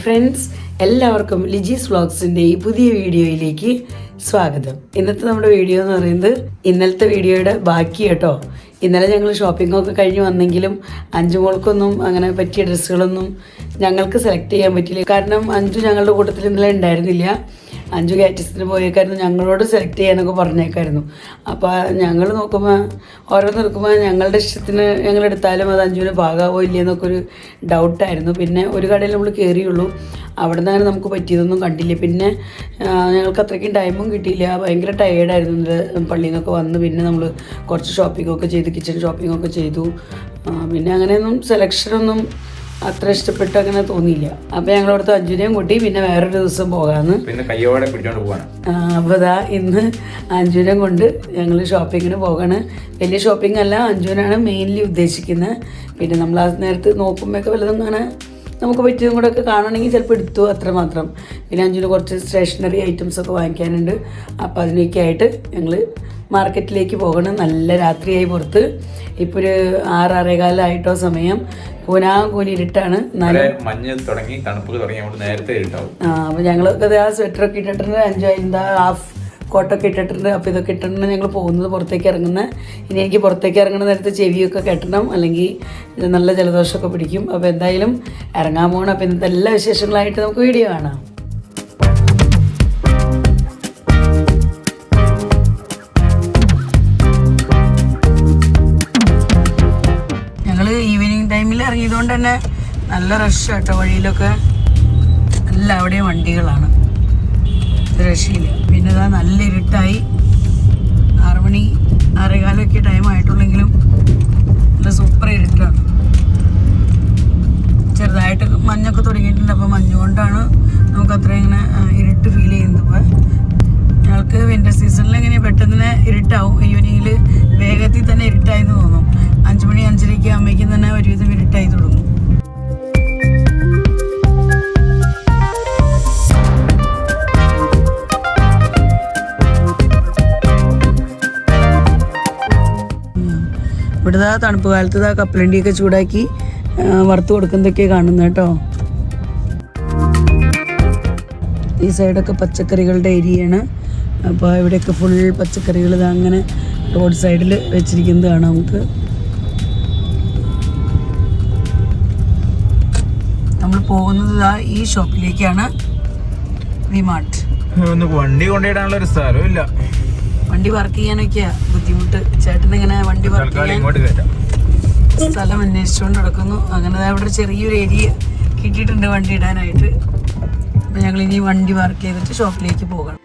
Friends, എല്ലാവർക്കും ലിജീസ് വ്ളോഗ്സിൻ്റെ ഈ പുതിയ വീഡിയോയിലേക്ക് സ്വാഗതം. ഇന്നത്തെ നമ്മുടെ വീഡിയോ എന്ന് പറയുന്നത് ഇന്നലത്തെ വീഡിയോയുടെ ബാക്കി കേട്ടോ. ഇന്നലെ ഞങ്ങൾ ഷോപ്പിങ്ങൊക്കെ കഴിഞ്ഞ് വന്നെങ്കിലും അഞ്ചുമോൾക്കൊന്നും അങ്ങനെ പറ്റിയ ഡ്രസ്സുകളൊന്നും ഞങ്ങൾക്ക് സെലക്ട് ചെയ്യാൻ പറ്റില്ല. കാരണം അഞ്ചു ഞങ്ങളുടെ കൂട്ടത്തിൽ ഇന്നലെ ഉണ്ടായിരുന്നില്ല. അഞ്ചു കാറ്റസിന് പോയേക്കായിരുന്നു, ഞങ്ങളോട് സെലക്ട് ചെയ്യാനൊക്കെ പറഞ്ഞേക്കായിരുന്നു. അപ്പോൾ ഞങ്ങൾ നോക്കുമ്പോൾ ഓരോന്ന് എടുക്കുമ്പോൾ ഞങ്ങളുടെ ഇഷ്ടത്തിന് ഞങ്ങളെടുത്താലും അത് അഞ്ചുവിന് പാകാവോ ഇല്ലയെന്നൊക്കെ ഒരു ഡൗട്ടായിരുന്നു. പിന്നെ ഒരു കടയിൽ നമ്മൾ കയറിയുള്ളൂ, അവിടെ നിന്ന് അങ്ങനെ നമുക്ക് പറ്റിയതൊന്നും കണ്ടില്ല. പിന്നെ ഞങ്ങൾക്ക് അത്രയ്ക്കും ടൈമും കിട്ടിയില്ല, ഭയങ്കര ടയേർഡായിരുന്നു ഇന്നലെ പള്ളിയിൽ നിന്നൊക്കെ വന്ന്. പിന്നെ നമ്മൾ കുറച്ച് ഷോപ്പിങ്ങൊക്കെ ചെയ്തു, കിച്ചൺ ഷോപ്പിങ്ങൊക്കെ ചെയ്തു. പിന്നെ അങ്ങനെയൊന്നും സെലക്ഷനൊന്നും അത്ര ഇഷ്ടപ്പെട്ട് അങ്ങനെ തോന്നിയില്ല. അപ്പോൾ ഞങ്ങളവിടുത്തെ അഞ്ജുനെയും കൂട്ടി പിന്നെ വേറൊരു ദിവസം പോകാമെന്ന് പിന്നെ കയ്യോടെ പിടിച്ചോണ്ട് പോകാൻ. അപ്പോൾ ഇതാ ഇന്ന് അഞ്ജുനെയും കൊണ്ട് ഞങ്ങൾ ഷോപ്പിങ്ങിന് പോകാണ്. വലിയ ഷോപ്പിംഗ് അല്ല, അഞ്ജുനാണ് മെയിൻലി ഉദ്ദേശിക്കുന്നത്. പിന്നെ നമ്മൾ ആ നേരത്ത് നോക്കുമ്പോഴൊക്കെ വല്ലതും അങ്ങനെ നമുക്ക് പറ്റിയതും കൂടെ ഒക്കെ കാണണമെങ്കിൽ ചിലപ്പോൾ എടുത്തു, അത്രമാത്രം. പിന്നെ അഞ്ജുന് കുറച്ച് സ്റ്റേഷനറി ഐറ്റംസൊക്കെ വാങ്ങിക്കാനുണ്ട്. അപ്പോൾ അതിനൊക്കെ ആയിട്ട് ഞങ്ങൾ മാർക്കറ്റിലേക്ക് പോകണം. നല്ല രാത്രിയായി പുറത്ത്. ഇപ്പോൾ ഒരു 6-6:15 സമയം. കൂനി ഇരുട്ടാണ്. മഞ്ഞ് തുടങ്ങി, തണുപ്പ് തുടങ്ങി, നേരത്തെ ഇരുട്ടാവും. അപ്പോൾ ഞങ്ങളൊക്കെ ആ സ്വെറ്ററൊക്കെ ഇട്ടിട്ടുണ്ട്, എന്താ ഹാഫ് കോട്ടൊക്കെ ഇട്ടിട്ടുണ്ട്. അപ്പോൾ ഇതൊക്കെ ഇട്ടിട്ടാണ് ഞങ്ങൾ പോകുന്നത്, പുറത്തേക്ക് ഇറങ്ങുന്നത്. ഇനി എനിക്ക് പുറത്തേക്ക് ഇറങ്ങുന്ന നേരത്തെ ചെവിയൊക്കെ കെട്ടണം, അല്ലെങ്കിൽ നല്ല ജലദോഷമൊക്കെ പിടിക്കും. അപ്പോൾ എന്തായാലും ഇറങ്ങാൻ പോകണം. അപ്പോൾ ഇന്നത്തെ എല്ലാ വിശേഷങ്ങളായിട്ട് നമുക്ക് വീഡിയോ കാണാം. ഈവനിങ് ടൈമിൽ ഇറങ്ങിയതുകൊണ്ട് തന്നെ നല്ല റഷ് കേട്ടോ. വഴിയിലൊക്കെ എല്ലാവിടെയും വണ്ടികളാണ്, രക്ഷയില്ല. പിന്നെ ഇതാ നല്ല ഇരുട്ടായി. 6 മണി 6:15 ടൈം ആയിട്ടുള്ളെങ്കിലും നല്ല സൂപ്പർ ഇരുട്ടാണ്. ചെറുതായിട്ട് മഞ്ഞൊക്കെ തുടങ്ങിയിട്ടുണ്ട്. അപ്പോൾ മഞ്ഞുകൊണ്ടാണ് നമുക്ക് അത്രയും ഇങ്ങനെ ഇരുട്ട് ഫീൽ ചെയ്യുന്നത്. ഇപ്പോൾ ഞങ്ങൾക്ക് വിൻ്റർ സീസണിൽ എങ്ങനെ പെട്ടെന്ന് ഇരുട്ടാവും. ഈവനിങ്ങിൽ വേഗത്തിൽ തന്നെ ഇരുട്ടായെന്ന് തോന്നും. 5 മണി 5:30 ആകുമ്പോഴേക്കും തന്നെ ഒരുവിധം ഇരുട്ടായി തുടങ്ങും. ഇവിടുത്തെ തണുപ്പ് കാലത്ത് കപ്പലണ്ടിയൊക്കെ ചൂടാക്കി വറുത്ത് കൊടുക്കുന്നതൊക്കെ കാണുന്നത് കേട്ടോ. ഈ സൈഡൊക്കെ പച്ചക്കറികളുടെ ഏരിയയാണ്. അപ്പോൾ ഇവിടെയൊക്കെ ഫുൾ പച്ചക്കറികൾ അങ്ങനെ റോഡ് സൈഡിൽ വെച്ചിരിക്കുന്നത് കാണാം നമുക്ക്. നമ്മൾ പോകുന്നത് ഈ ഷോപ്പിലേക്കാണ്, വിമാർട്ട്. വണ്ടി കൊണ്ടിടാനുള്ള ഒരു സ്ഥലവും ഇല്ല. വണ്ടി പാർക്ക് ചെയ്യാനൊക്കെയാ ബുദ്ധിമുട്ട്. ചേട്ടൻ ഇങ്ങനെ വണ്ടി പാർക്ക് ചെയ്യാൻ സ്ഥലം അന്വേഷിച്ചുകൊണ്ട് നടക്കുന്നു. അങ്ങനെ അവിടെ ഒരു ചെറിയൊരു ഏരിയ കിട്ടിയിട്ടുണ്ട് വണ്ടി ഇടാനായിട്ട്. അപ്പം ഞങ്ങളിനി വണ്ടി പാർക്ക് ചെയ്തിട്ട് ഷോപ്പിലേക്ക് പോകണം.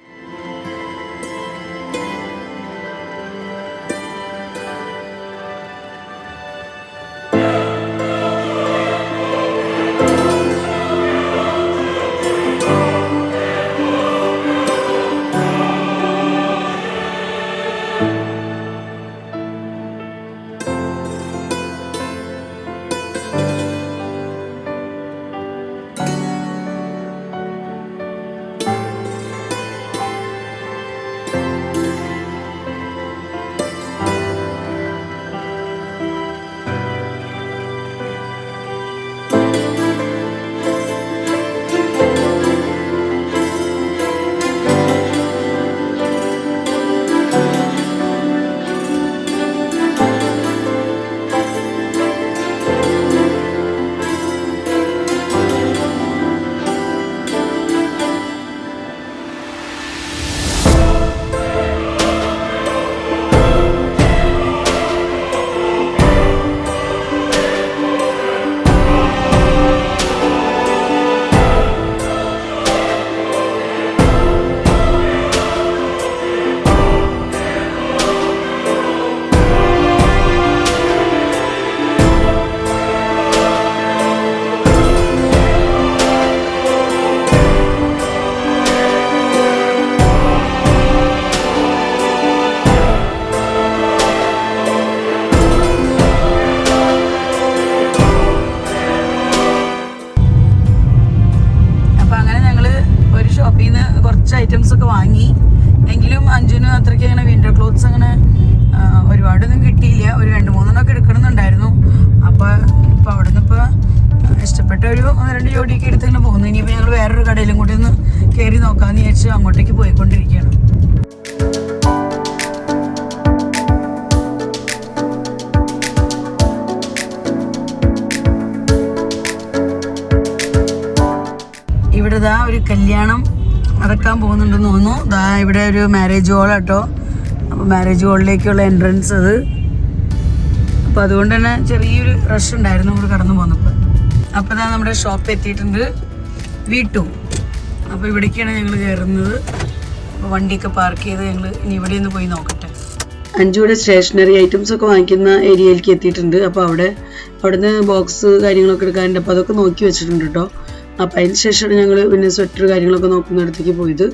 ഇഷ്ടപ്പെട്ട ഒരു 1-2 ജോഡിയൊക്കെ എടുത്ത് തന്നെ പോകുന്നു. ഇനിയിപ്പോൾ ഞങ്ങൾ വേറൊരു കടയിലും കൂടി ഒന്ന് കയറി നോക്കാമെന്ന് വിചാരിച്ച് അങ്ങോട്ടേക്ക് പോയിക്കൊണ്ടിരിക്കുകയാണ്. ഇവിടെ ദാ ഒരു കല്യാണം നടക്കാൻ പോകുന്നുണ്ടെന്ന് തോന്നുന്നു. ദാ ഇവിടെ ഒരു മാരേജ് ഹോൾ കേട്ടോ. അപ്പോൾ മാരേജ് ഹോളിലേക്കുള്ള എൻട്രൻസ് അത്. അപ്പോൾ അതുകൊണ്ട് തന്നെ ചെറിയൊരു റഷ് ഉണ്ടായിരുന്നു ഇവിടെ കടന്നു പോന്നപ്പോൾ. അപ്പോൾ ദാ നമ്മുടെ ഷോപ്പ് എത്തിയിട്ടുണ്ട്, V2. അപ്പോൾ ഇവിടേക്കാണ് ഞങ്ങൾ കയറുന്നത്. അപ്പോൾ വണ്ടിയൊക്കെ പാർക്ക് ചെയ്ത് ഞങ്ങൾ ഇനി ഇവിടെ ഒന്ന് പോയി നോക്കട്ടെ. അഞ്ചൂടെ സ്റ്റേഷനറി ഐറ്റംസ് ഒക്കെ വാങ്ങിക്കുന്ന ഏരിയയിലേക്ക് എത്തിയിട്ടുണ്ട്. അപ്പോൾ അവിടുന്ന് ബോക്സ് കാര്യങ്ങളൊക്കെ എടുക്കാനുണ്ട്. അപ്പോൾ അതൊക്കെ നോക്കി വെച്ചിട്ടുണ്ട് കേട്ടോ. അപ്പോൾ അതിന് ശേഷമാണ് ഞങ്ങൾ പിന്നെ സ്വെറ്റർ കാര്യങ്ങളൊക്കെ നോക്കുന്നിടത്തേക്ക് പോയത്.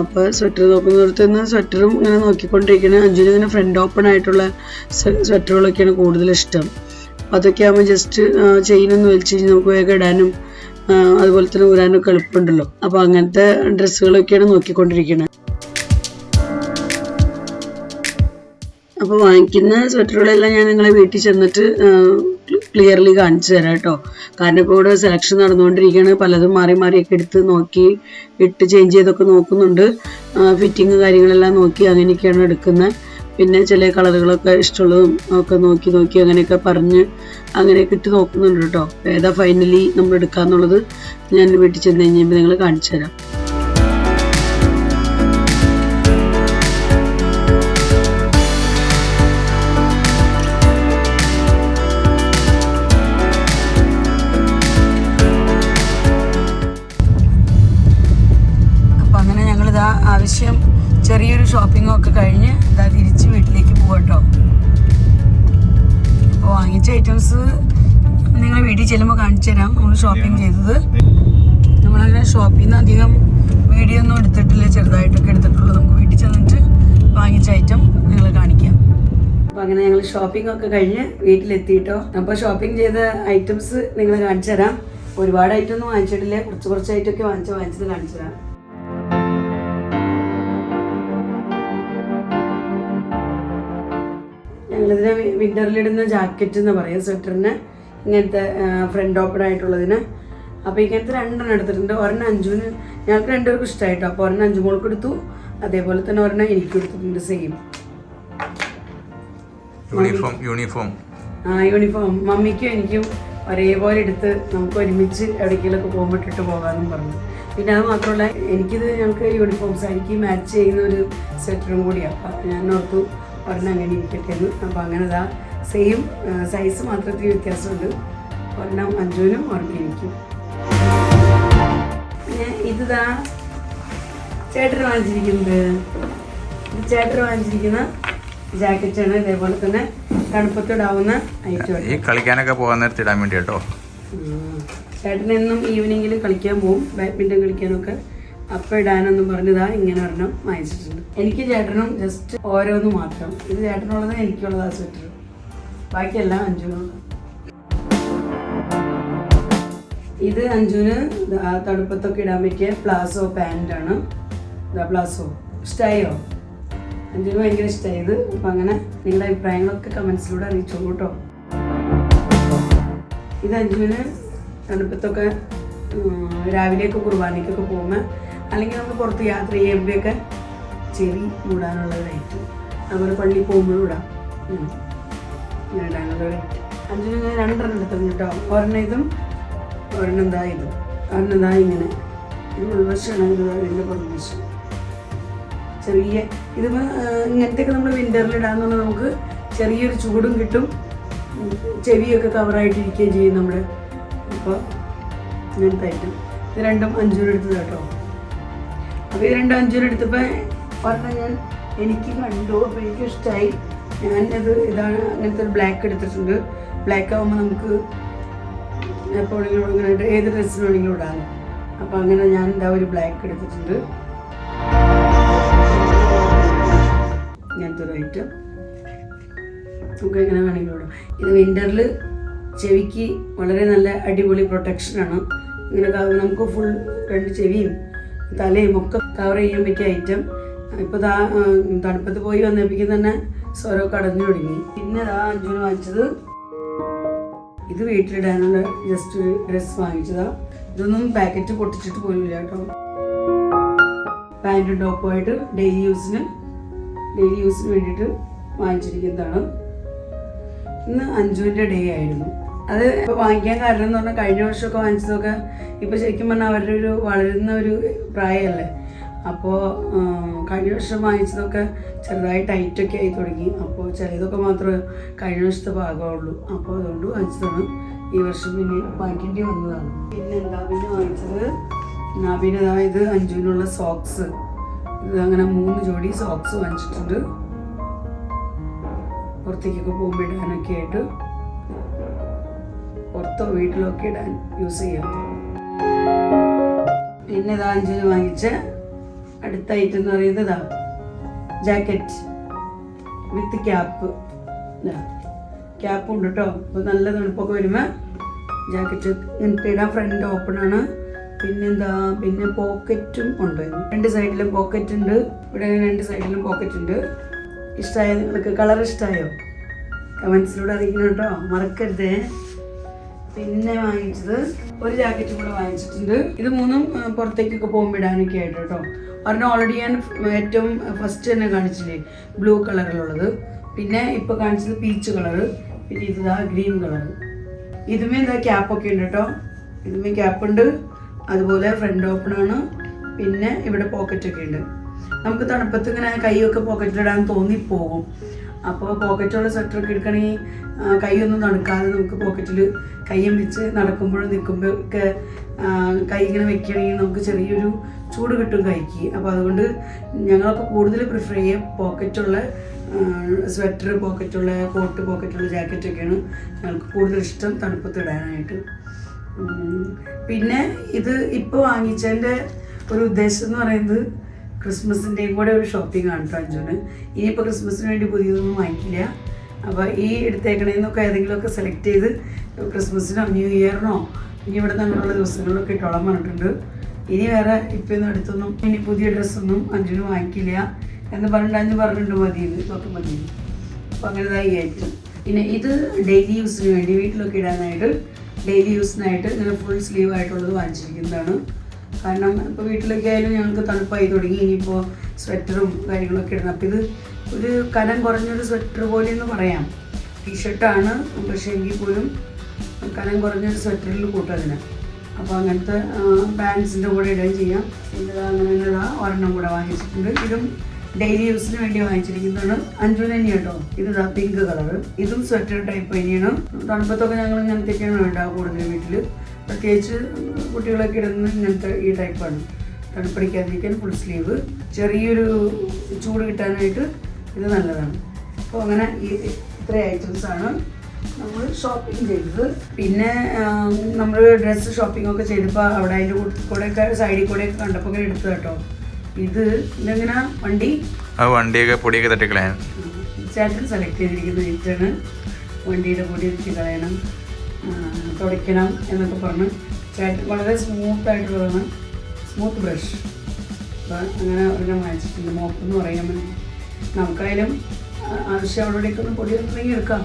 അപ്പോൾ സ്വെറ്റർ നോക്കുന്നിടത്ത് നിന്ന് സ്വെറ്ററും ഇങ്ങനെ നോക്കിക്കൊണ്ടിരിക്കുന്നത്. അഞ്ചിന് ഇങ്ങനെ ഫ്രണ്ട് ഓപ്പൺ ആയിട്ടുള്ള സ്വെറ്ററുകളൊക്കെയാണ് കൂടുതൽ ഇഷ്ടം. അപ്പോൾ അതൊക്കെ ആകുമ്പോൾ ജസ്റ്റ് ചെയിനൊന്ന് വലിച്ച് നമുക്ക് വേഗം ഇടാനും അതുപോലെ തന്നെ ഊരാനൊക്കെ എളുപ്പമുണ്ടല്ലോ. അപ്പോൾ അങ്ങനത്തെ ഡ്രസ്സുകളൊക്കെയാണ് നോക്കിക്കൊണ്ടിരിക്കുന്നത്. അപ്പോൾ വാങ്ങിക്കുന്ന സ്വെറ്ററുകളെല്ലാം ഞാൻ നിങ്ങളെ വീട്ടിൽ ചെന്നിട്ട് ക്ലിയർലി കാണിച്ചു തരാം കേട്ടോ. കാരണം ഇപ്പോൾ ഇവിടെ സെലക്ഷൻ നടന്നുകൊണ്ടിരിക്കുകയാണ്. പലതും മാറി മാറിയൊക്കെ എടുത്ത് നോക്കി ഇട്ട് ചേഞ്ച് ചെയ്തൊക്കെ നോക്കുന്നുണ്ട്. ഫിറ്റിങ് കാര്യങ്ങളെല്ലാം നോക്കി അങ്ങനെയൊക്കെയാണ് എടുക്കുന്നത്. പിന്നെ ചില കളറുകളൊക്കെ ഇഷ്ടമുള്ളതും ഒക്കെ നോക്കി അങ്ങനെയൊക്കെ പറഞ്ഞ് അങ്ങനെയൊക്കെ ഇട്ട് നോക്കുന്നുണ്ട് കേട്ടോ. ഏതാ ഫൈനലി നമ്മൾ എടുക്കാന്നുള്ളത് ഞാൻ വീട്ടിൽ ചെന്ന് കഴിഞ്ഞപ്പോൾ നിങ്ങൾ കാണിച്ചു തരാം. ആവശ്യം ചെറിയൊരു ഷോപ്പിംഗ് ഒക്കെ കഴിഞ്ഞ് ഇതാ തിരിച്ച് വീട്ടിലേക്ക് പോകട്ടോ. അപ്പോൾ വാങ്ങിച്ച ഐറ്റംസ് നിങ്ങൾ വീട്ടിൽ ചെല്ലുമ്പോൾ കാണിച്ചു തരാം. നമ്മൾ ഷോപ്പിംഗ് ചെയ്തത് നമ്മളങ്ങനെ ഷോപ്പിൽ നിന്ന് അധികം വീഡിയോ ഒന്നും എടുത്തിട്ടില്ല, ചെറുതായിട്ടൊക്കെ എടുത്തിട്ടുള്ളൂ. നമുക്ക് വീട്ടിൽ ചെന്നിട്ട് വാങ്ങിച്ച ഐറ്റം നിങ്ങൾ കാണിക്കാം. അപ്പോൾ അങ്ങനെ ഞങ്ങൾ ഷോപ്പിംഗ് ഒക്കെ കഴിഞ്ഞ് വീട്ടിലെത്തിയിട്ടോ. അപ്പോൾ ഷോപ്പിംഗ് ചെയ്ത ഐറ്റംസ് നിങ്ങൾ കാണിച്ചു തരാം. ഒരുപാട് ഐറ്റം ഒന്നും വാങ്ങിച്ചിട്ടില്ല, കുറച്ച് ഐറ്റമൊക്കെ വാങ്ങിച്ചത് കാണിച്ചു തരാം. ഞങ്ങളിതിനെ വിൻ്ററിലിടുന്ന ജാക്കറ്റ് എന്ന് പറയാം, സ്വെറ്ററിന് ഇങ്ങനത്തെ ഫ്രണ്ട് ഓപ്പൺ ആയിട്ടുള്ളതിന്. അപ്പോൾ ഇങ്ങനത്തെ 2 എടുത്തിട്ടുണ്ട്. ഒരെണ്ണം അഞ്ചുവിന് ഞങ്ങൾക്ക് 2 പേർക്കും ഇഷ്ടമായിട്ടോ. അപ്പോൾ ഒരെണ്ണം അഞ്ചു മോൾക്ക് എടുത്തു, അതേപോലെ തന്നെ ഒരെണ്ണം എനിക്ക് എടുത്തിട്ടുണ്ട് സെയിം യൂണിഫോം. മമ്മിക്കും എനിക്കും ഒരേപോലെ എടുത്ത് നമുക്ക് ഒരുമിച്ച് എവിടേക്കെങ്കിലൊക്കെ പോകുമ്പോൾ ഇട്ടിട്ട് പോകാമെന്നും പറഞ്ഞു. പിന്നെ അത് മാത്രമല്ല എനിക്കിത് ഞങ്ങൾക്ക് യൂണിഫോംസ് എനിക്ക് മാച്ച് ചെയ്യുന്ന ഒരു സ്വെറ്ററും കൂടിയാണ്. അപ്പം ഞാൻ ഓർത്തു ഒരെണ്ണം അങ്ങനെ ഇരിക്കട്ടെന്ന്. അപ്പോൾ അങ്ങനെ ഇതാ സെയിം സൈസ് മാത്രത്തിൽ വ്യത്യാസമുണ്ട്. ഒരെണ്ണം അഞ്ചുവിനും ഒരെണ്ണം എനിക്കും. പിന്നെ ഇതാ ചേട്ടന് വാങ്ങിച്ചിരിക്കുന്നത്, ഇത് ചേട്ടന് വാങ്ങിച്ചിരിക്കുന്ന ജാക്കറ്റാണ്. ഇതേപോലെ തന്നെ തണുപ്പത്തിടാവുന്ന ഐറ്റം. ഈ കളിക്കാനൊക്കെ പോകാൻ നേരത്തെ ഇടാൻ വേണ്ടി കേട്ടോ. ചേട്ടനെന്നും ഈവനിങ്ങിൽ കളിക്കാൻ പോകും, ബാഡ്മിൻ്റൺ കളിക്കാനൊക്കെ. അപ്പം ഇടാനെന്നും പറഞ്ഞതാ ഇങ്ങനെ ഒരെണ്ണം വാങ്ങിച്ചിട്ടുണ്ട്. എനിക്ക് ചേട്ടനും ജസ്റ്റ് ഓരോന്ന് മാത്രം. ഇത് ചേട്ടനുള്ളത് എനിക്കുള്ളതാ സ്വെറ്റർ, ബാക്കിയെല്ലാം അഞ്ചുവിനുള്ളത്. ഇത് അഞ്ചുവിന് തണുപ്പത്തൊക്കെ ഇടാൻ പറ്റിയ പ്ലാസോ പാൻറ്റാണ്. ഇതാ പ്ലാസോ ഇഷ്ടമായോ? അഞ്ചുവിന് ഭയങ്കര ഇഷ്ടമായത്. അപ്പം അങ്ങനെ നിങ്ങളുടെ അഭിപ്രായങ്ങളൊക്കെ കമൻസിലൂടെ അറിയിച്ചോളൂ കേട്ടോ. ഇത് അഞ്ചുവിന് തണുപ്പത്തൊക്കെ രാവിലെയൊക്കെ കുർബാനയ്ക്കൊക്കെ പോകുമ്പോൾ അല്ലെങ്കിൽ നമുക്ക് പുറത്ത് യാത്ര ചെയ്യുമ്പോഴൊക്കെ ചെവി മൂടാനുള്ളതായിട്ട്, അതുപോലെ പള്ളിയിൽ പോകുമ്പോഴും ഇടാം, ഇങ്ങനെ ഇടാനുള്ളതായിട്ട്. അഞ്ചിന് ഞാൻ 2 എടുത്തിട്ടുണ്ട് കേട്ടോ. ഒരെണ്ണം ഇതും ഒരെണ്ണം ഇതാ ഇതും. ഒരെണ്ണം ഇതാ ഇങ്ങനെ, ഇത് ഉൾവശമാണ്, ഇത് ഇതിൻ്റെ പുറകുവശം. ചെറിയ ഇതിപ്പോൾ ഇങ്ങനത്തെയൊക്കെ നമ്മൾ വിൻ്ററിലിടാന്നുള്ളത് നമുക്ക് ചെറിയൊരു ചൂടും കിട്ടും, ചെവിയൊക്കെ കവറായിട്ടിരിക്കുകയും ചെയ്യും നമ്മൾ. അപ്പോൾ ഇങ്ങനത്തെ ഐറ്റം ഇത് 2 അഞ്ചൂറ് എടുത്തത് കേട്ടോ. അപ്പോൾ ഇത് 2 അഞ്ചൂറ് എടുത്തപ്പോൾ ഒരെണ്ണം എനിക്ക് കണ്ടു, അപ്പോൾ എനിക്ക് ഇഷ്ടമായി. ഞാനത് ഇതാണ് അങ്ങനത്തെ ഒരു ബ്ലാക്ക് എടുത്തിട്ടുണ്ട്. ബ്ലാക്ക് ആകുമ്പോൾ നമുക്ക് എപ്പോഴെങ്കിലും ഇങ്ങനെ ഏത് ഡ്രസ്സിന് വേണമെങ്കിലും ഇടാം. അപ്പോൾ അങ്ങനെ ഞാൻ എന്താ ഒരു ബ്ലാക്ക് എടുത്തിട്ടുണ്ട്. ഇങ്ങനത്തെ ഒരു ഐറ്റം നമുക്ക് എങ്ങനെ വേണമെങ്കിലും ഇടാം. ഇത് വിൻ്ററിൽ ചെവിക്ക് വളരെ നല്ല അടിപൊളി പ്രൊട്ടക്ഷനാണ്. ഇങ്ങനെ നമുക്ക് ഫുൾ 2 ചെവിയും തലയും ഒക്കെ കവർ ചെയ്യാൻ പറ്റിയ ഐറ്റം. ഇപ്പോൾ തണുപ്പത്ത് പോയി വന്നപ്പോഴേക്കും തന്നെ സ്വരമൊക്കെ അടഞ്ഞു തുടങ്ങി. പിന്നെ അഞ്ചുവിന് വാങ്ങിച്ചത് ഇത് വീട്ടിലിടാനുള്ള ജസ്റ്റ് ഒരു ഡ്രസ്സ് വാങ്ങിച്ചതാ. ഇതൊന്നും പാക്കറ്റ് പൊട്ടിച്ചിട്ട് പോലും ഇല്ല കേട്ടോ. പാൻറ്റും ടോപ്പുമായിട്ട് ഡെയിലി യൂസിന് വേണ്ടിയിട്ട് വാങ്ങിച്ചിരിക്കുന്നതാണ്. ഇന്ന് അഞ്ജുവിൻ്റെ ഡേ ആയിരുന്നു. അത് ഇപ്പോൾ വാങ്ങിക്കാൻ കാരണം എന്ന് പറഞ്ഞാൽ കഴിഞ്ഞ വർഷമൊക്കെ വാങ്ങിച്ചതൊക്കെ ഇപ്പോൾ ശരിക്കും പറഞ്ഞാൽ അവരുടെ ഒരു വളരുന്ന ഒരു പ്രായമല്ലേ. അപ്പോൾ കഴിഞ്ഞ വർഷം വാങ്ങിച്ചതൊക്കെ ചെറുതായി ടൈറ്റൊക്കെ ആയി തുടങ്ങി. അപ്പോൾ ചിലതൊക്കെ മാത്രമേ കഴിഞ്ഞ വർഷത്തെ ഭാഗമുള്ളൂ. അപ്പോൾ അതുകൊണ്ട് വാങ്ങിച്ചതാണ്. ഈ വർഷം പിന്നെ വാങ്ങിക്കേണ്ടി വന്നതാണ്. പിന്നെ പിന്നെ വാങ്ങിച്ചത് ഇത് അഞ്ജുവിനുള്ള സോക്സ്. ഇത് അങ്ങനെ 3 ജോഡി സോക്സ് വാങ്ങിച്ചിട്ടുണ്ട്. പുറത്തേക്കൊക്കെ പോകുമ്പോൾ ഇടാനൊക്കെ ആയിട്ട്, പുറത്തോ വീട്ടിലൊക്കെ ഇടാൻ യൂസ് ചെയ്യാം. പിന്നെ അഞ്ജുവിന് വാങ്ങിച്ച അടുത്ത ഐറ്റം എന്ന് പറയുന്നത് ജാക്കറ്റ് വിത്ത് ക്യാപ്പ്. ക്യാപ്പും ഉണ്ട് കേട്ടോ. അപ്പോൾ നല്ല തണുപ്പൊക്കെ വരുമ്പോൾ ജാക്കറ്റ് ഇങ്ങനത്തെ ഇടാൻ. ഫ്രണ്ട് ഓപ്പൺ ആണ്. പിന്നെ പോക്കറ്റും ഉണ്ട്. 2 സൈഡിലും പോക്കറ്റ് ഉണ്ട്. ഇവിടെ 2 സൈഡിലും പോക്കറ്റ് ഉണ്ട്. ഇഷ്ടമായോ നിങ്ങൾക്ക്? കളർ ഇഷ്ടമായോ? കമൻസിലൂടെ അറിയിക്കണം കേട്ടോ, മറക്കരുതേ. പിന്നെ വാങ്ങിച്ചത് ഒരു ജാക്കറ്റും കൂടെ വാങ്ങിച്ചിട്ടുണ്ട്. ഇത് 3ഉം പുറത്തേക്കൊക്കെ പോകുമ്പോൾ ഇടാനൊക്കെ ആയിട്ട് കേട്ടോ. ഒരെണ്ണം ഓൾറെഡി ഞാൻ ഏറ്റവും ഫസ്റ്റ് തന്നെ കാണിച്ചില്ലേ, ബ്ലൂ കളറിലുള്ളത്. പിന്നെ ഇപ്പോൾ കാണിച്ചത് പീച്ച് കളറ്. പിന്നെ ഇതാ ഗ്രീൻ കളറ്. ഇതുമേ ക്യാപ്പൊക്കെ ഉണ്ട് കേട്ടോ. ഇതുമേ ക്യാപ്പുണ്ട്. അതുപോലെ ഫ്രണ്ട് ഓപ്പൺ ആണ്. പിന്നെ ഇവിടെ പോക്കറ്റൊക്കെ ഉണ്ട്. നമുക്ക് തണുപ്പത്ത് ഇങ്ങനെ കൈയൊക്കെ പോക്കറ്റിലിടാൻ തോന്നിപ്പോകും. അപ്പോൾ പോക്കറ്റുള്ള സ്വെറ്ററൊക്കെ എടുക്കണമെങ്കിൽ കൈയൊന്നും തണുക്കാതെ നമുക്ക് പോക്കറ്റിൽ കയ്യും വെച്ച് നടക്കുമ്പോഴും നിൽക്കുമ്പോഴൊക്കെ കൈ ഇങ്ങനെ വെക്കുകയാണെങ്കിൽ നമുക്ക് ചെറിയൊരു ചൂട് കിട്ടും കൈക്ക്. അപ്പോൾ അതുകൊണ്ട് ഞങ്ങളൊക്കെ കൂടുതൽ പ്രിഫർ ചെയ്യുക പോക്കറ്റുള്ള സ്വെറ്റർ, പോക്കറ്റുള്ള കോട്ട്, പോക്കറ്റുള്ള ജാക്കറ്റൊക്കെയാണ് ഞങ്ങൾക്ക് കൂടുതൽ ഇഷ്ടം തണുപ്പത്ത് ഇടാനായിട്ട്. പിന്നെ ഇത് ഇപ്പോൾ വാങ്ങിച്ചതിൻ്റെ ഒരു ഉദ്ദേശം എന്ന് പറയുന്നത് ക്രിസ്മസിൻ്റെയും കൂടെ ഒരു ഷോപ്പിംഗ് ആണ് കേട്ടോ അഞ്ജുന്. ഇനിയിപ്പോൾ ക്രിസ്മസിന് വേണ്ടി പുതിയതൊന്നും വാങ്ങിക്കില്ല. അപ്പോൾ ഈ എടുത്തേക്കണേന്നൊക്കെ ഏതെങ്കിലുമൊക്കെ സെലക്ട് ചെയ്ത് ക്രിസ്മസിനോ ന്യൂ ഇയറിനോ ഇനി ഇവിടെ തന്നെയുള്ള ദിവസങ്ങളിലൊക്കെ ഇട്ടോളാൻ പറഞ്ഞിട്ടുണ്ട്. ഇനി വേറെ ഇപ്പം അടുത്തൊന്നും ഇനി പുതിയ ഡ്രസ്സൊന്നും അഞ്ജുന് വാങ്ങിക്കില്ല എന്ന് അഞ്ജു പറഞ്ഞിട്ടുണ്ട്. മതിയെന്ന് ഇതൊക്കെ മതി. അപ്പോൾ അങ്ങനെതായി ആയിട്ട്. പിന്നെ ഇത് ഡെയിലി യൂസിന് വേണ്ടി വീട്ടിലൊക്കെ ഇടാനായിട്ട് ഡെയിലി യൂസിനായിട്ട് ഇങ്ങനെ ഫുൾ സ്ലീവ് ആയിട്ടുള്ളത് വാങ്ങിച്ചിരിക്കുന്നതാണ്. കാരണം ഇപ്പോൾ വീട്ടിലൊക്കെ ആയാലും ഞങ്ങൾക്ക് തണുപ്പായി തുടങ്ങി. ഇനിയിപ്പോൾ സ്വെറ്ററും കാര്യങ്ങളൊക്കെ ഇടണം. അപ്പോൾ ഇത് ഒരു കനം കുറഞ്ഞൊരു സ്വെറ്റർ പോലെയെന്ന് പറയാം. ടീഷർട്ടാണ്, പക്ഷേ എങ്കിൽ പോലും കനം കുറഞ്ഞൊരു സ്വെറ്ററിൽ കൂട്ടും അതിന്. അപ്പോൾ അങ്ങനത്തെ പാൻസിൻ്റെ കൂടെ ഇടുകയും ചെയ്യാം. പിന്നെ അങ്ങനെ ഒരെണ്ണം കൂടെ വാങ്ങിച്ചിട്ടുണ്ട്. ഇതും ഡെയിലി യൂസിന് വേണ്ടി വാങ്ങിച്ചിരിക്കുന്നതാണ്. അഞ്ജുന് തന്നെയാണ് കേട്ടോ. ഇത് പിങ്ക് കളറ്. ഇതും സ്വെറ്റർ ടൈപ്പ് തന്നെയാണ്. തണുപ്പത്തൊക്കെ ഞങ്ങൾ ഇങ്ങനത്തെയൊക്കെയാണ് വേണ്ട കൂടുതൽ വീട്ടിൽ. പ്രത്യേകിച്ച് കുട്ടികളൊക്കെ ഇടുന്നത് ഇങ്ങനത്തെ ഈ ടൈപ്പാണ്. തണുപ്പടിക്കാതിരിക്കാൻ ഫുൾ സ്ലീവ്. ചെറിയൊരു ചൂട് കിട്ടാനായിട്ട് ഇത് നല്ലതാണ്. അപ്പോൾ അങ്ങനെ ഇത്ര ഐറ്റംസാണ് നമ്മൾ ഷോപ്പിംഗ് ചെയ്തത്. പിന്നെ നമ്മൾ ഡ്രസ്സ് ഷോപ്പിംഗ് ഒക്കെ ചെയ്തപ്പോൾ അവിടെ അതിൻ്റെ കൂടെയൊക്കെ സൈഡിൽ കൂടെയൊക്കെ കണ്ടപ്പോൾ ഇങ്ങനെ എടുത്തു കേട്ടോ. ഇതെങ്ങനെ വണ്ടിയൊക്കെ പൊടിയൊക്കെ തട്ടിക്കളയാൻ ചേട്ടൻ സെലക്ട് ചെയ്തിരിക്കുന്ന ഇറ്റാണ്. വണ്ടിയുടെ പൊടി വെച്ച് കളയണം, തുടയ്ക്കണം എന്നൊക്കെ പറഞ്ഞ് ചേട്ടൻ വളരെ സ്മൂത്തായിട്ടുള്ളതാണ്. Smooth brush. അപ്പോൾ അങ്ങനെ ഒരെണ്ണം വാങ്ങിച്ചിട്ടുണ്ട്. മോപ്പെന്ന് പറയാൻ വേണ്ടി നമുക്കായാലും ആവശ്യമുള്ളവിടേക്ക് ഒന്ന് പൊടി ഉണ്ടെങ്കിൽ എടുക്കാം.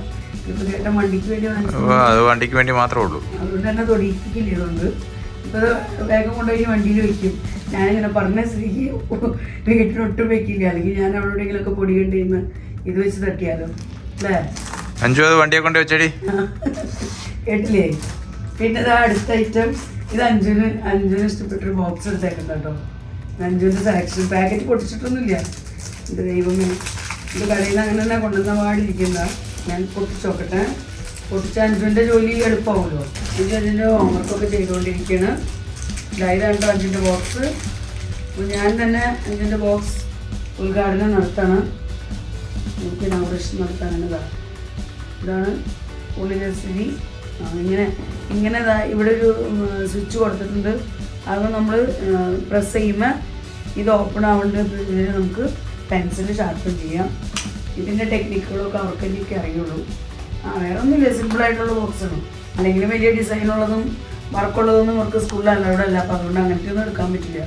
ഇപ്പോൾ ചേട്ടൻ വണ്ടിക്ക് വേണ്ടി വണ്ടിക്ക് വേണ്ടി മാത്രമേ ഉള്ളൂ. അതുകൊണ്ട് തന്നെ തൊടിയിപ്പിക്കില്ല. അതുകൊണ്ട് ഇപ്പോൾ വേഗം കൊണ്ടുപോയി വണ്ടിയിൽ വെക്കും. ഞാനിങ്ങനെ പറഞ്ഞ സ്ഥിതിക്ക് വീട്ടിലൊട്ടും വെക്കില്ല. അല്ലെങ്കിൽ ഞാൻ എവിടെയെങ്കിലുമൊക്കെ പൊടി കണ്ടിരുന്ന് ഇത് വെച്ച് തട്ടിയാലോ അല്ലേ അഞ്ചു? അത് വണ്ടിയെ കൊണ്ട് വെച്ചടി കേട്ടില്ലേ? പിന്നെ ഇതാ അടുത്ത ഐറ്റം. ഇത് അഞ്ജുന് ഇഷ്ടപ്പെട്ടൊരു ബോക്സ് എടുത്തേക്കണ്ട കേട്ടോ. അഞ്ജുവിൻ്റെ സെലക്ഷൻ. പാക്കറ്റ് പൊട്ടിച്ചിട്ടൊന്നുമില്ല. ഇത് ദൈവമേ, ഇത് കടയിൽ നിന്ന് അങ്ങനെ തന്നെ കൊണ്ടുവന്ന പാടിരിക്കുന്ന. ഞാൻ പൊട്ടിച്ചോക്കട്ടെ. പൊട്ടിച്ച അഞ്ജുവിൻ്റെ ജോലി എളുപ്പമാവുമല്ലോ. അഞ്ജുവിൻ്റെ ഹോംവർക്കൊക്കെ ചെയ്തുകൊണ്ടിരിക്കുകയാണ്. ഇതായതാണ്ടോ അഞ്ജുവിൻ്റെ ബോക്സ്. അപ്പോൾ ഞാൻ തന്നെ അഞ്ജുവിൻ്റെ ബോക്സ് ഉദ്ഘാടനം നടത്താണ്. എനിക്ക് ഇനോഗ്രേഷൻ നടത്താനാണ്. ഇതാണ് ഉള്ളിലെ സ്ഥിതി. ഇങ്ങനെ ഇവിടെ ഒരു സ്വിച്ച് കൊടുത്തിട്ടുണ്ട്. അത് നമ്മൾ പ്രസ് ചെയ്യുമ്പോൾ ഇത് ഓപ്പൺ ആവേണ്ടതിന് നമുക്ക് പെൻസിൽ ഷാർപ്പൺ ചെയ്യാം. ഇതിൻ്റെ ടെക്നിക്കുകളൊക്കെ അവർക്ക് എനിക്ക് അറിയുള്ളൂ. വേറെ ഒന്നുമില്ല, സിമ്പിളായിട്ടുള്ള ബോക്സാണ്. അല്ലെങ്കിൽ വലിയ ഡിസൈനുള്ളതും വർക്കുള്ളതൊന്നും അവർക്ക് സ്കൂളിൽ അലൗഡ് അല്ല. അപ്പോൾ അതുകൊണ്ട് അങ്ങനത്തെ ഒന്നും എടുക്കാൻ പറ്റില്ല.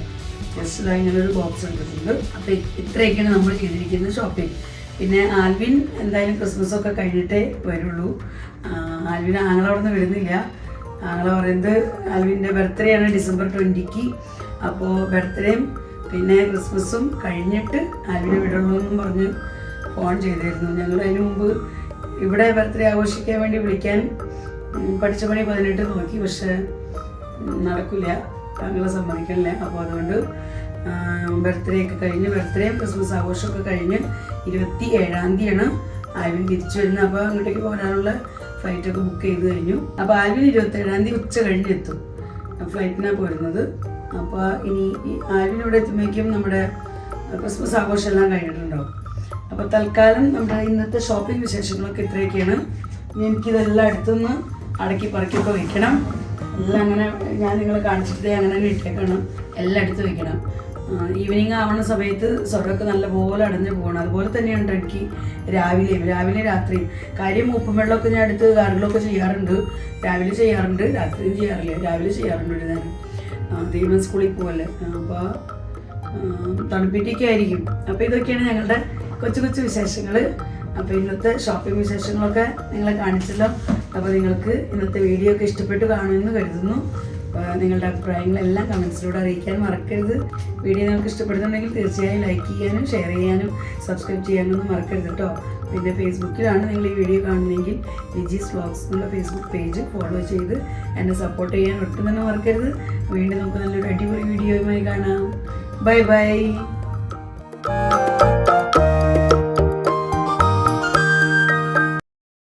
ജസ്റ്റ് ഇങ്ങനൊരു ബോക്സ് എടുത്തിട്ടുണ്ട്. അപ്പോൾ ഇത്രയൊക്കെയാണ് നമ്മൾ ചെയ്തിരിക്കുന്ന ഷോപ്പിംഗ്. പിന്നെ ആൽവിൻ എന്തായാലും ക്രിസ്മസൊക്കെ കഴിഞ്ഞിട്ടേ വരുള്ളൂ. ആൽവിൻ ആങ്ങളെ അവിടെ നിന്ന് വരുന്നില്ല. ആങ്ങളെ പറയുന്നത് ആൽവിൻ്റെ ബർത്ത്ഡേ ആണ് December 20. അപ്പോൾ ബർത്ത്ഡേയും പിന്നെ ക്രിസ്മസും കഴിഞ്ഞിട്ട് ആൽവിനെ വിടുള്ളൂ എന്നും പറഞ്ഞ് ഫോൺ ചെയ്തിരുന്നു. ഞങ്ങൾ അതിന് മുമ്പ് ഇവിടെ ബർത്ത്ഡേ ആഘോഷിക്കാൻ വേണ്ടി വിളിക്കാൻ പഠിച്ച പണി 18 നോക്കി, പക്ഷേ നടക്കില്ല, താങ്കളെ സമ്മതിക്കണില്ല. അപ്പോൾ അതുകൊണ്ട് ബർത്ത്ഡേ ഒക്കെ കഴിഞ്ഞ് ബർത്ത്ഡേയും ക്രിസ്മസ് ആഘോഷമൊക്കെ കഴിഞ്ഞ് 27-ാം തീയതിയാണ് ആൽവിൻ തിരിച്ചു വരുന്നത്. അപ്പോൾ അങ്ങോട്ടേക്ക് പോകാനുള്ള ഫ്ലൈറ്റൊക്കെ ബുക്ക് ചെയ്ത് കഴിഞ്ഞു. അപ്പോൾ ആൽവിൻ 27-ാം തീയതി ഉച്ച കഴിഞ്ഞെത്തും, ഫ്ലൈറ്റിനാണ് പോരുന്നത്. അപ്പോൾ ഇനി ആൽവിൻ ഇവിടെ എത്തുമ്പോഴേക്കും നമ്മുടെ ക്രിസ്മസ് ആഘോഷം എല്ലാം കഴിഞ്ഞിട്ടുണ്ടാവും. അപ്പോൾ തൽക്കാലം നമ്മുടെ ഇന്നത്തെ ഷോപ്പിംഗ് വിശേഷങ്ങളൊക്കെ ഇത്രയൊക്കെയാണ്. ഇനി എനിക്കിതെല്ലാം അടുത്തുനിന്ന് അടക്കി പറക്കിയൊക്കെ വയ്ക്കണം. എല്ലാം അങ്ങനെ ഞാൻ നിങ്ങളെ കാണിച്ചിട്ട് അങ്ങനെ തന്നെ ഇട്ടേക്കാണ്, എല്ലാം എടുത്ത് വയ്ക്കണം. ഈവനിങ് ആവുന്ന സമയത്ത് സ്വർഗ്ഗമൊക്കെ നല്ലപോലെ അടഞ്ഞു പോകണം. അതുപോലെ തന്നെയുണ്ട് എനിക്ക് രാവിലെ രാത്രിയും. കാര്യം ഉപ്പും വെള്ളമൊക്കെ ഞാൻ എടുത്ത് ഗാർഗിളൊക്കെ ചെയ്യാറുണ്ട്, രാവിലെ ചെയ്യാറുണ്ട്, രാത്രിയും ചെയ്യാറില്ല. രാവിലെ ചെയ്യാറുണ്ട് ഒരു നേരം, ദൈവം സ്കൂളിൽ പോകല്ലേ, അപ്പോൾ തണുപ്പിറ്റൊക്കെ ആയിരിക്കും. അപ്പോൾ ഇതൊക്കെയാണ് ഞങ്ങളുടെ കൊച്ചു കൊച്ചു വിശേഷങ്ങൾ. അപ്പോൾ ഇന്നത്തെ ഷോപ്പിംഗ് വിശേഷങ്ങളൊക്കെ നിങ്ങളെ കാണിച്ചല്ലോ. അപ്പോൾ നിങ്ങൾക്ക് ഇന്നത്തെ വീഡിയോ ഒക്കെ ഇഷ്ടപ്പെട്ട് കാണുമെന്ന് കരുതുന്നു. നിങ്ങളുടെ അഭിപ്രായങ്ങളെല്ലാം കമൻസിലൂടെ അറിയിക്കാൻ മറക്കരുത്. വീഡിയോ നിങ്ങൾക്ക് ഇഷ്ടപ്പെടുന്നുണ്ടെങ്കിൽ തീർച്ചയായും ലൈക്ക് ചെയ്യാനും ഷെയർ ചെയ്യാനും സബ്സ്ക്രൈബ് ചെയ്യാനൊന്നും മറക്കരുത് കേട്ടോ. പിന്നെ ഫേസ്ബുക്കിലാണ് നിങ്ങൾ ഈ വീഡിയോ കാണുന്നതെങ്കിൽ ലിജീസ് വ്ളോഗ്സ് എന്നുള്ള ഫേസ്ബുക്ക് പേജ് ഫോളോ ചെയ്ത് എന്നെ സപ്പോർട്ട് ചെയ്യാൻ ഒട്ടും തന്നെ മറക്കരുത്. വീണ്ടും നമുക്ക് നല്ലൊരു അടിപൊളി വീഡിയോയുമായി കാണാം. Bye bye.